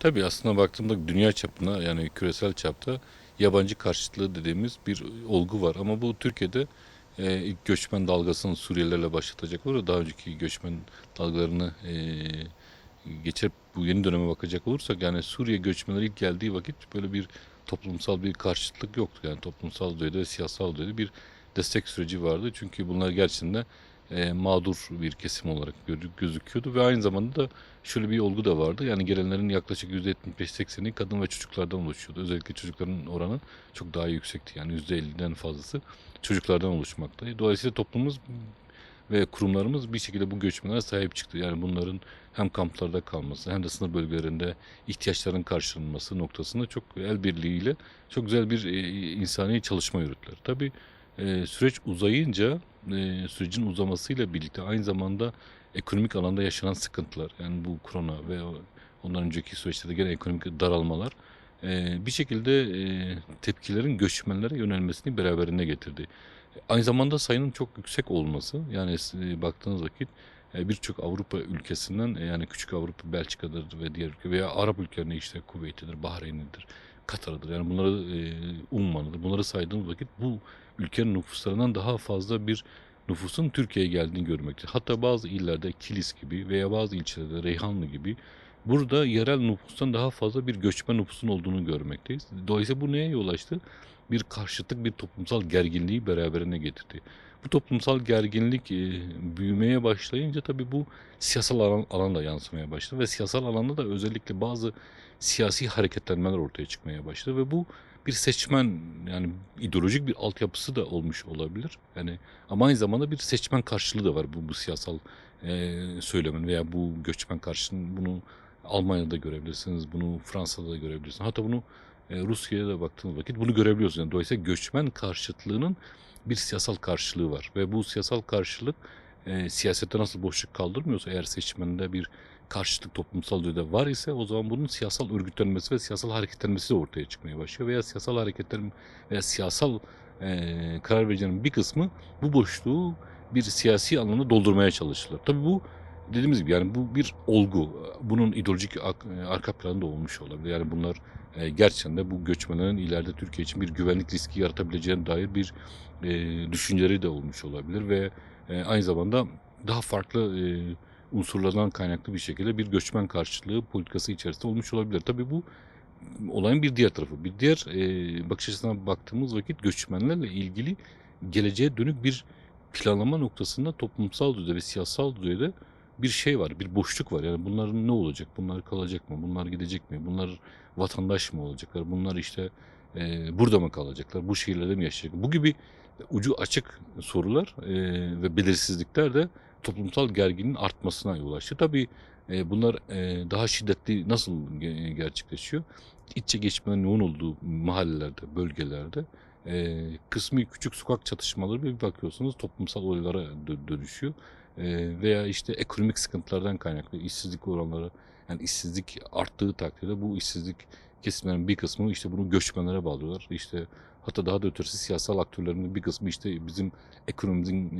Tabii aslında baktığımda dünya çapına yani küresel çapta yabancı karşıtlığı dediğimiz bir olgu var. Ama bu Türkiye'de ilk göçmen dalgasını Suriyelilerle başlatacak olur. Daha önceki göçmen dalgalarını geçip bu yeni döneme bakacak olursak yani Suriye göçmenleri ilk geldiği vakit böyle bir toplumsal bir karşıtlık yoktu. Yani toplumsal düzeyde ve siyasal düzeyde bir destek süreci vardı. Çünkü bunlar gerçekten mağdur bir kesim olarak gözüküyordu ve aynı zamanda da şöyle bir olgu da vardı. Yani gelenlerin yaklaşık %75-80'i kadın ve çocuklardan oluşuyordu. Özellikle çocukların oranı çok daha yüksekti. Yani %50'den fazlası çocuklardan oluşmaktaydı. Dolayısıyla toplumumuz ve kurumlarımız bir şekilde bu göçmenlere sahip çıktı. Yani bunların hem kamplarda kalması hem de sınır bölgelerinde ihtiyaçların karşılanması noktasında çok el birliğiyle çok güzel bir insani çalışma yürüttüler. Tabii süreç uzayınca sürecin uzamasıyla birlikte aynı zamanda ekonomik alanda yaşanan sıkıntılar yani bu korona ve ondan önceki süreçte de gene ekonomik daralmalar bir şekilde tepkilerin göçmenlere yönelmesini beraberinde getirdi. Aynı zamanda sayının çok yüksek olması yani baktığınız vakit birçok Avrupa ülkesinden yani küçük Avrupa Belçika'dır ve diğer ülke veya Arap ülkelerinde işte Kuveyt'idir, Bahreyn'idir, Katar'dır. Yani bunları Umman'ıdır. Bunları saydığımız vakit bu ülkenin nüfuslarından daha fazla bir nüfusun Türkiye'ye geldiğini görmektedir. Hatta bazı illerde Kilis gibi veya bazı ilçelerde Reyhanlı gibi burada yerel nüfustan daha fazla bir göçmen nüfusun olduğunu görmekteyiz. Dolayısıyla bu neye yol açtı? Bir karşıtlık, bir toplumsal gerginliği beraberine getirdi. Bu toplumsal gerginlik büyümeye başlayınca tabii bu siyasal alanda yansımaya başladı ve siyasal alanda da özellikle bazı siyasi hareketlenmeler ortaya çıkmaya başladı ve bu bir seçmen yani ideolojik bir altyapısı da olmuş olabilir. Yani ama aynı zamanda bir seçmen karşılığı da var bu siyasal söylemin veya bu göçmen karşılığının bunu Almanya'da görebilirsiniz, bunu Fransa'da da görebilirsiniz. Hatta bunu Rusya'ya da baktığınız vakit bunu görebiliyorsunuz. Yani dolayısıyla göçmen karşıtlığının bir siyasal karşılığı var ve bu siyasal karşılık siyasette nasıl boşluk kaldırmıyorsa eğer seçmende bir karşıtlık toplumsal düzeyde var ise o zaman bunun siyasal örgütlenmesi ve siyasal hareketlenmesi de ortaya çıkmaya başlıyor veya siyasal hareketlerin veya siyasal karar vericilerin bir kısmı bu boşluğu bir siyasi anlamda doldurmaya çalışırlar. Tabii bu dediğimiz gibi yani bu bir olgu. Bunun ideolojik arka planında olmuş olabilir. Yani bunlar gerçekten de bu göçmenlerin ileride Türkiye için bir güvenlik riski yaratabileceğine dair bir düşünceleri de olmuş olabilir ve aynı zamanda daha farklı unsurlardan kaynaklı bir şekilde bir göçmen karşılığı politikası içerisinde olmuş olabilir. Tabii bu olayın bir diğer tarafı. Bir diğer bakış açısına baktığımız vakit göçmenlerle ilgili geleceğe dönük bir planlama noktasında toplumsal düzeyde ve siyasal düzeyde bir şey var, bir boşluk var. Yani bunların ne olacak? Bunlar kalacak mı? Bunlar gidecek mi? Bunlar vatandaş mı olacaklar? Bunlar işte burada mı kalacaklar? Bu şehirlerde mi yaşayacaklar? Bu gibi ucu açık sorular ve belirsizlikler de toplumsal gerginliğin artmasına yol açtı. Tabii bunlar daha şiddetli nasıl gerçekleşiyor? İçe geçmenin yoğun olduğu mahallelerde, bölgelerde kısmi küçük sokak çatışmaları bir bakıyorsunuz toplumsal olaylara dönüşüyor. Veya işte ekonomik sıkıntılardan kaynaklı işsizlik oranları yani işsizlik arttığı takdirde bu işsizlik kesimlerin bir kısmı işte bunu göçmenlere bağlıyorlar. İşte hatta daha da ötesi siyasal aktörlerin bir kısmı işte bizim ekonomimizin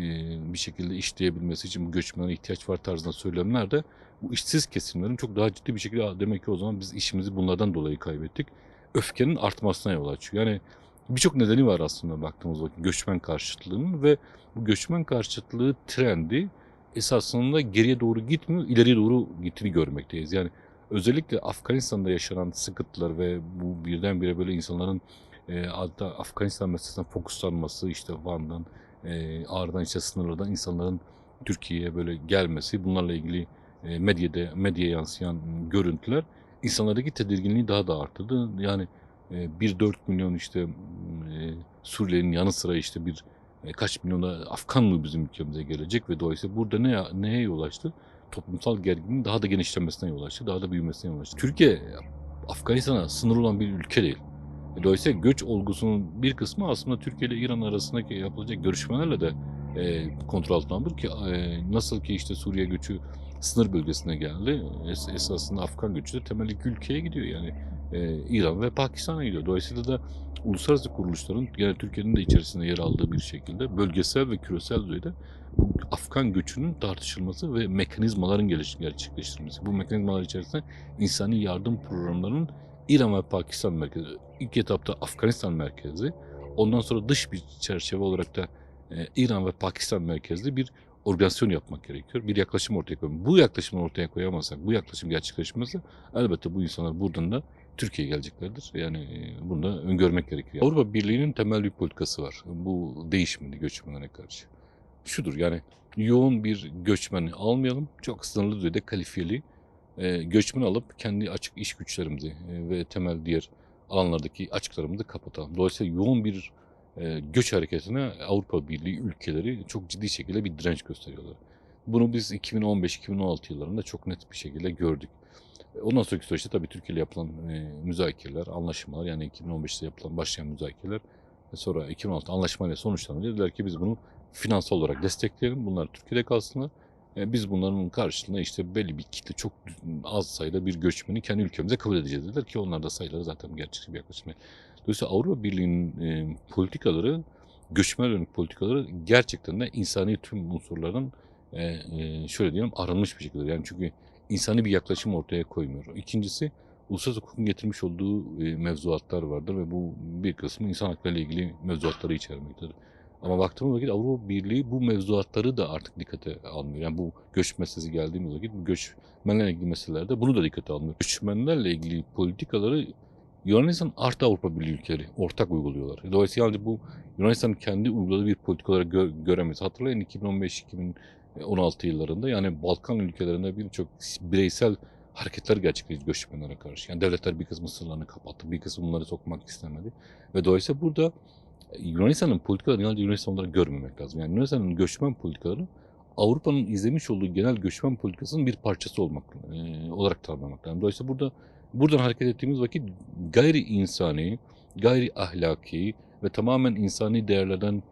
bir şekilde işleyebilmesi için bu göçmenlere ihtiyaç var tarzında söylemler de bu işsiz kesimlerin çok daha ciddi bir şekilde demek ki o zaman biz işimizi bunlardan dolayı kaybettik. Öfkenin artmasına yol açıyor. Yani birçok nedeni var aslında baktığımız vakit göçmen karşıtlığının ve bu göçmen karşıtlığı trendi esasında geriye doğru gitmiyor, ileriye doğru gittiğini görmekteyiz. Yani özellikle Afganistan'da yaşanan sıkıntılar ve bu birdenbire böyle insanların hatta Afganistan meselesine fokuslanması işte Van'dan, Ağrı'dan işte sınırlardan insanların Türkiye'ye böyle gelmesi bunlarla ilgili medyaya yansıyan görüntüler insanlardaki tedirginliği daha da arttırdı. Yani 1-4 milyon işte Suriyeli'nin yanı sıra işte bir kaç milyon da Afgan mı bizim ülkemize gelecek ve dolayısıyla burada neye yol açtı? Toplumsal gerginliğin daha da genişlemesine yol açtı, daha da büyümesine yol açtı. Türkiye Afganistan'a sınır olan bir ülke değil. Dolayısıyla göç olgusunun bir kısmı aslında Türkiye ile İran arasındaki yapılacak görüşmelerle de kontrol altına alınır ki nasıl ki işte Suriye göçü sınır bölgesine geldi. Esasında Afgan göçü de temel iki ülkeye gidiyor yani. İran ve Pakistan'a gidiyor. Dolayısıyla da uluslararası kuruluşların gene Türkiye'nin de içerisinde yer aldığı bir şekilde bölgesel ve küresel düzeyde bu Afgan göçünün tartışılması ve mekanizmaların gerçekleştirilmesi. Bu mekanizmalar içerisinde insani yardım programlarının İran ve Pakistan merkezi, ilk etapta Afganistan merkezi, ondan sonra dış bir çerçeve olarak da İran ve Pakistan merkezli bir organizasyon yapmak gerekiyor. Bir yaklaşım ortaya koymak. Bu yaklaşımı ortaya koyamazsak, bu yaklaşım gerçekleşmezse elbette bu insanlar buradan da Türkiye'ye geleceklerdir. Yani bunu da öngörmek gerekiyor. Avrupa Birliği'nin temel bir politikası var. Bu değişmeli göçmenlere karşı. Şudur yani yoğun bir göçmeni almayalım. Çok sınırlı düzeyde kalifiyeli göçmen alıp kendi açık iş güçlerimizi ve temel diğer alanlardaki açıklarımızı kapatalım. Dolayısıyla yoğun bir göç hareketine Avrupa Birliği ülkeleri çok ciddi şekilde bir direnç gösteriyorlar. Bunu biz 2015-2016 yıllarında çok net bir şekilde gördük. Ondan sonraki süreçte tabii Türkiye ile yapılan müzakereler, anlaşmalar yani 2015'te başlayan müzakereler ve sonra 2016 anlaşmayla sonuçlanınca dediler ki biz bunu finansal olarak destekleyelim. Bunlar Türkiye'de kalsınlar. Biz bunların karşılığında işte belli bir kitle çok az sayıda bir göçmeni kendi ülkemize kabul edeceğiz dediler ki onlar da sayıları zaten gerçekçi bir yaklaşım. Dolayısıyla Avrupa Birliği'nin politikaları, göçmen yönelik politikaları gerçekten de insani tüm unsurların şöyle diyelim arınmış bir şekilde. Yani çünkü insani bir yaklaşım ortaya koymuyor. İkincisi uluslararası hukukun getirmiş olduğu mevzuatlar vardır ve bu bir kısmı insan hakları ile ilgili mevzuatları içermektedir. Ama baktığımız vakit Avrupa Birliği bu mevzuatları da artık dikkate almıyor. Yani bu göç meselesi geldiğimiz vakit bu göçmenlerle ilgili meselelerde bunu da dikkate almıyor. Göçmenlerle ilgili politikaları Yunanistan artı Avrupa Birliği ülkeleri ortak uyguluyorlar. Dolayısıyla bu Yunanistan'ın kendi uyguladığı bir politika olarak göremeyiz. Hatırlayın 2015-2016 yıllarında yani Balkan ülkelerinde birçok bireysel hareketler gerçekleşti göçmenlere karşı. Yani devletler bir kısmı sınırlarını kapattı, bir kısmı bunları sokmak istemedi. Ve dolayısıyla burada Yunanistan'ın politikalarını yalnızca Yunanistan olarak görmemek lazım. Yani Yunanistan'ın göçmen politikaları Avrupa'nın izlemiş olduğu genel göçmen politikasının bir parçası olarak tanımlamak lazım. Dolayısıyla buradan hareket ettiğimiz vakit gayri insani, gayri ahlaki ve tamamen insani değerlerden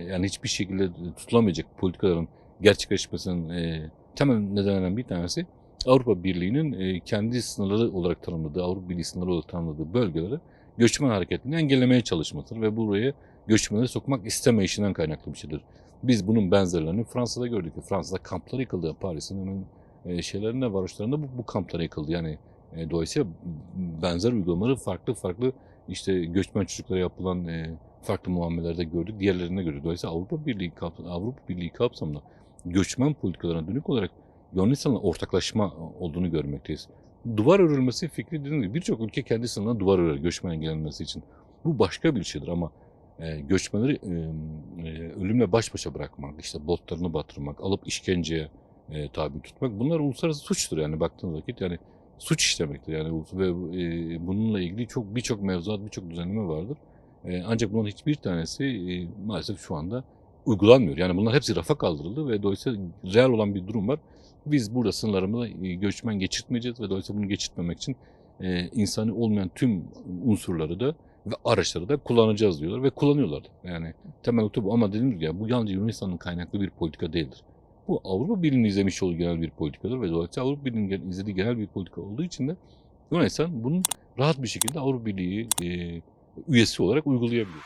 yani hiçbir şekilde tutulamayacak politikaların gerçekleşmesinin temel nedenlerinden bir tanesi Avrupa Birliği'nin kendi sınırları olarak tanımladığı, Avrupa Birliği sınırları olarak tanımladığı bölgeleri göçmen hareketini engellemeye çalışmasıdır ve buraya göçmenleri sokmak istemeyişinden kaynaklı bir şeydir. Biz bunun benzerlerini Fransa'da gördük. Fransa'da kamplar yıkıldı. Paris'in hemen şeylerinde, varoşlarında bu kamplar yıkıldı. Yani dolayısıyla benzer uygulamaları farklı işte göçmen çocuklara yapılan farklı muamelelerde gördük. Diğerlerinde gördük. Dolayısıyla Avrupa Birliği kapsamında göçmen politikalarına dönük olarak Yunanistan'la ortaklaşma olduğunu görmekteyiz. Duvar örülmesi fikri dediğim gibi birçok ülke kendi sınırına duvar örer göçmen engellenmesi için. Bu başka bir şeydir ama göçmenleri ölümle baş başa bırakmak, işte botlarını batırmak, alıp işkenceye tabi tutmak bunlar uluslararası suçtur yani baktığınız vakit yani suç işlemektir yani ve bununla ilgili birçok mevzuat, birçok düzenleme vardır. Ancak bunların hiçbir tanesi maalesef şu anda uygulanmıyor. Yani bunlar hepsi rafa kaldırıldı ve dolayısıyla real olan bir durum var. Biz burada sınırlarımızda göçmen geçirtmeyeceğiz ve dolayısıyla bunu geçirtmemek için insani olmayan tüm unsurları da ve araçları da kullanacağız diyorlar ve kullanıyorlar. Yani temel nokta bu ama dediğim gibi ya, bu yalnızca Yunanistan'ın kaynaklı bir politika değildir. Bu Avrupa Birliği'nin izlemiş olduğu genel bir politikadır ve dolayısıyla Avrupa Birliği'nin izlediği genel bir politika olduğu için de Yunanistan bunun rahat bir şekilde Avrupa Birliği üyesi olarak uygulayabiliyor.